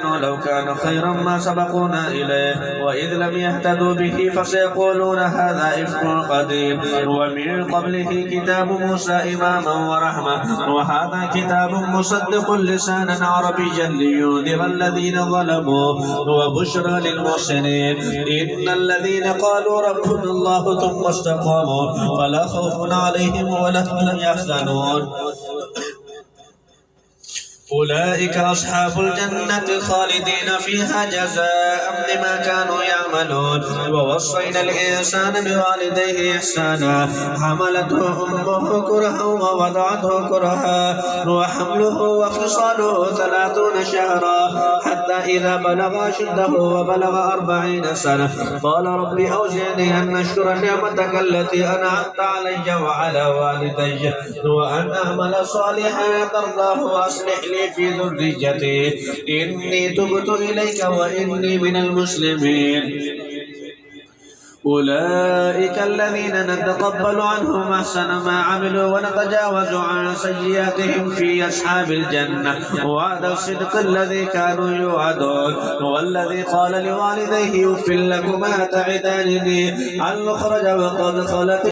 لو كان خيرا ما سبقونا إليه وإذ لم يهتدوا به فسيقولون هذا إفك قديم ومن قبله كتاب موسى إماما ورحمة وهذا كتاب مصدق لسانا عربيا لينذر الذين ظلموا وبشرى للمحسنين إن الذين قالوا ربنا الله ثم استقاموا فلا خوف عليهم ولا هم يحزنون أولئك أصحاب الجنة خالدين فيها جزاء بما كانوا يعملون ووصينا الإنسان بوالديه إحسانا حملته أمه كرها ووضعته كرها وحمله وفصاله 30 شهرا حتى إذا بلغ أشده وبلغ 40 سنة قال رب أوزعني أن أشكر نعمتك التي أنعمت علي وعلى والدي وأن أعمل صالحا ترضاه وأصلح لي في ذريتي إني تبت إليك وإني من المسلمين أولئك الذين نتقبل عنهم أحسن ما عملوا ونتجاوز عن سيئاتهم في أصحاب الجنة وعد الصدق الذي كانوا يوعدون والذي قال لوالديه أف لكما تعدانني أن أخرج وقد خلت